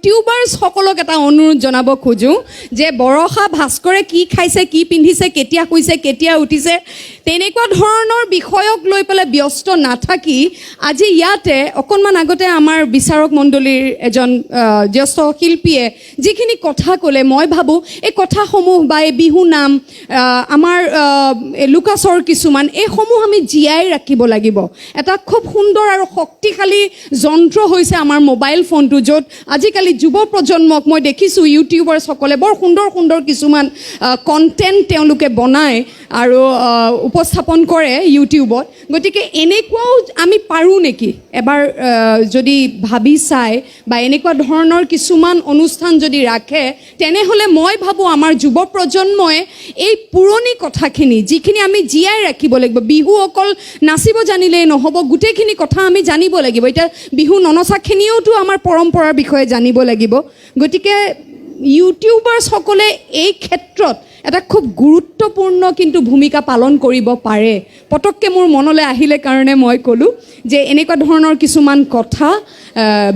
YouTubers সকলক এটা অনুৰোধ জনাব খোজোঁ যে বৰষা ভাস্কৰে কি খাইছে, কি পিন্ধিছে, কেতিয়া শুইছে, কেতিয়া উঠিছে, তেনেকুৱা ধৰণৰ বিষয়ক লৈ পেলাই ব্যস্ত নাথাকি আজি ইয়াতে অকণমান আগতে আমাৰ বিচাৰক মণ্ডলীৰ এজন জ্যেষ্ঠ শিল্পীয়ে যিখিনি কথা ক'লে, মই ভাবোঁ এই কথাসমূহ বা এই বিহু নাম, আমাৰ লোকাচৰ কিছুমান, এইসমূহ আমি জীয়াই ৰাখিব লাগিব। এটা খুব সুন্দৰ আৰু শক্তিশালী যন্ত্ৰ হৈছে আমাৰ মোবাইল ফোনটো, য'ত আজিকালি যুৱ প্ৰজন্মক মই দেখিছোঁ ইউটিউবাৰসকলে বৰ সুন্দৰ সুন্দৰ কিছুমান কণ্টেণ্ট তেওঁলোকে বনায় আৰু উপস্থাপন কৰে ইউটিউবত। গতিকে এনেকুৱাও আমি পাৰোঁ নেকি এবাৰ যদি ভাবি চাই বা এনেকুৱা ধৰণৰ কিছুমান অনুষ্ঠান যদি ৰাখে, তেনেহ'লে মই ভাবোঁ আমাৰ যুৱ প্ৰজন্মই এই পুৰণি কথাখিনি যিখিনি আমি জীয়াই ৰাখিব লাগিব। বিহু অকল নাচিব জানিলেই নহ'ব, গোটেইখিনি কথা আমি জানিব লাগিব। এতিয়া বিহু ননচাখিনিওতো আমাৰ পৰম্পৰাৰ বিষয়ে জানিব লাগিব। গতিকে ইউটিউবাৰসকলে এই ক্ষেত্ৰত এটা খুব গুৰুত্বপূৰ্ণ কিন্তু ভূমিকা পালন কৰিব পাৰে। পটককৈ মোৰ মনলৈ আহিলে কাৰণে মই ক'লোঁ যে এনেকুৱা ধৰণৰ কিছুমান কথা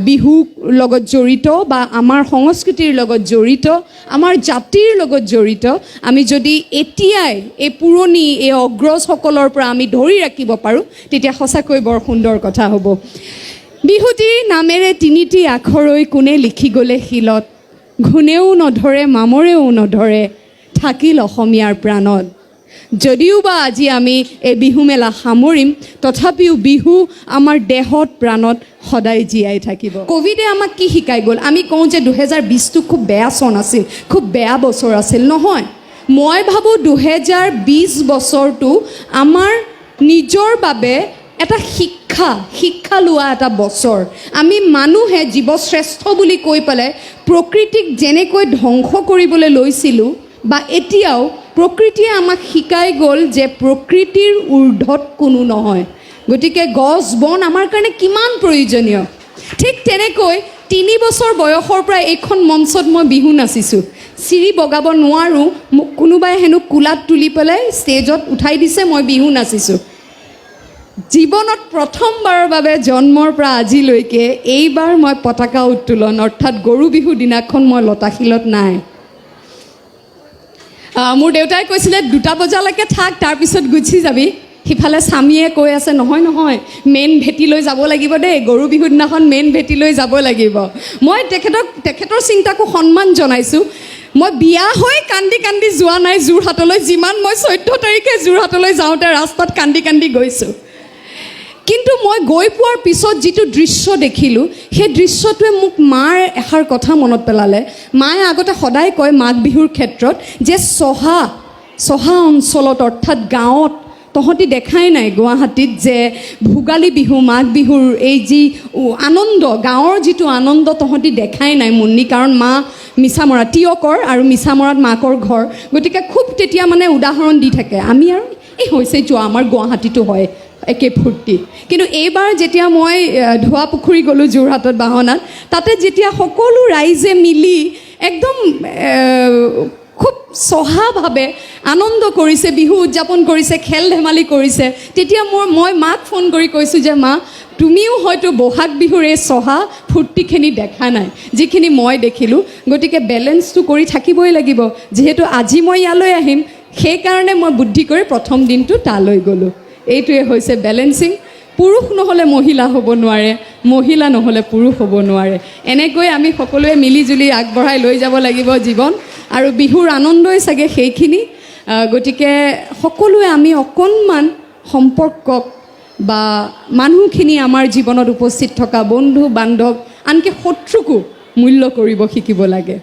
বিহুৰ লগত জড়িত বা আমাৰ সংস্কৃতিৰ লগত জড়িত, আমাৰ জাতিৰ লগত জড়িত, আমি যদি এতিয়াই এই পুৰণি এই অগ্ৰজসকলৰ পৰা আমি ধৰি ৰাখিব পাৰোঁ, তেতিয়া সঁচাকৈ বৰ সুন্দৰ কথা হ'ব। বিহুটি নামেৰে তিনিটি আখৰৈ কোনে লিখি গ'লে শিলত, ঘূণেও নধৰে মামৰেও নধৰে থাকিল অসমীয়াৰ প্ৰাণত। যদিও বা আজি আমি এই বিহু মেলা সামৰিম, তথাপিও বিহু আমাৰ দেহত প্ৰাণত সদায় জীয়াই থাকিব। ক'ভিডে আমাক কি শিকাই গ'ল? আমি কওঁ যে 2020টো খুব বেয়া চন আছিল, খুব বেয়া বছৰ আছিল। নহয়, মই ভাবোঁ 2020 বছৰটো আমাৰ নিজৰ বাবে এটা শিক্ষা লোৱা এটা বছৰ। আমি মানুহে জীৱশ্ৰেষ্ঠ বুলি কৈ পেলাই প্ৰকৃতিক যেনেকৈ ধ্বংস কৰিবলৈ লৈছিলোঁ বা এতিয়াও প্ৰকৃতিয়ে আমাক শিকাই গ'ল যে প্ৰকৃতিৰ ঊৰ্ধত কোনো নহয়। গতিকে গছ বন আমাৰ কাৰণে কিমান প্ৰয়োজনীয়। ঠিক তেনেকৈ 3 বছৰ বয়সৰ পৰা এইখন মঞ্চত মই বিহু নাচিছোঁ। চিৰি বগাব নোৱাৰোঁ, মোক কোনোবাই হেনো কোলাত তুলি পেলাই ষ্টেজত উঠাই দিছে, মই বিহু নাচিছোঁ। জীৱনত প্ৰথমবাৰৰ বাবে জন্মৰ পৰা আজিলৈকে এইবাৰ মই পতাকা উত্তোলন অৰ্থাৎ গৰু বিহু দিনাখন মই লতাশিলত নাই। মোৰ দেউতাই কৈছিলে 2টা বজালৈকে থাক, তাৰপিছত গুচি যাবি। সিফালে স্বামীয়ে কৈ আছে নহয় মেইন ভেটিলৈ যাব লাগিব দেই, গৰু বিহুৰ দিনাখন মেইন ভেটিলৈ যাব লাগিব। মই তেখেতৰ চিন্তাকো সন্মান জনাইছোঁ। মই বিয়া হৈ কান্দি যোৱা নাই যোৰহাটলৈ, যিমান মই 14 তাৰিখে যোৰহাটলৈ যাওঁতে ৰাস্তাত কান্দি গৈছোঁ। কিন্তু মই গৈ পোৱাৰ পিছত যিটো দৃশ্য দেখিলোঁ, সেই দৃশ্যটোৱে মোক মাৰ এষাৰ কথা মনত পেলালে। মায়ে আগতে সদায় কয় মাঘ বিহুৰ ক্ষেত্ৰত যে চহা অঞ্চলত অৰ্থাৎ গাঁৱত তহঁতি দেখাই নাই গুৱাহাটীত যে ভোগালী বিহু মাঘ বিহুৰ এই যি আনন্দ, গাঁৱৰ যিটো আনন্দ তহঁতি দেখাই নাই মুন্নি, কাৰণ মা মিছামৰা তিয়কৰ আৰু মিছামৰাত মাকৰ ঘৰ। গতিকে খুব তেতিয়া মানে উদাহৰণ দি থাকে। আমি আৰু এই হৈছে যোৱা আমাৰ গুৱাহাটীতো হয় একে ফূৰ্তি। কিন্তু এইবাৰ যেতিয়া মই ধোৱা পুখুৰী গ'লোঁ যোৰহাটত বাহনাত, তাতে যেতিয়া সকলো ৰাইজে মিলি একদম খুব চহাভাৱে আনন্দ কৰিছে, বিহু উদযাপন কৰিছে, খেল ধেমালি কৰিছে, তেতিয়া মই মাক ফোন কৰি কৈছোঁ যে মা, তুমিও হয়তো বহাগ বিহুৰ এই চহা ফূৰ্তিখিনি দেখা নাই যিখিনি মই দেখিলোঁ। গতিকে বেলেঞ্চটো কৰি থাকিবই লাগিব। যিহেতু আজি মই ইয়ালৈ আহিম, সেইকাৰণে মই বুদ্ধি কৰি প্ৰথম দিনটো তালৈ গ'লোঁ। এইটোৱে হৈছে বেলেঞ্চিং। পুৰুষ নহ'লে মহিলা হ'ব নোৱাৰে, মহিলা নহ'লে পুৰুষ হ'ব নোৱাৰে। এনেকৈ আমি সকলোৱে মিলিজুলি আগবঢ়াই লৈ যাব লাগিব জীৱন, আৰু বিহুৰ আনন্দই চাগে সেইখিনি। গতিকে সকলোৱে আমি অকণমান সম্পৰ্কক বা মানুহখিনি আমাৰ জীৱনত উপস্থিত থকা বন্ধু বান্ধৱ, আনকি শত্ৰুকো মূল্য কৰিব শিকিব লাগে।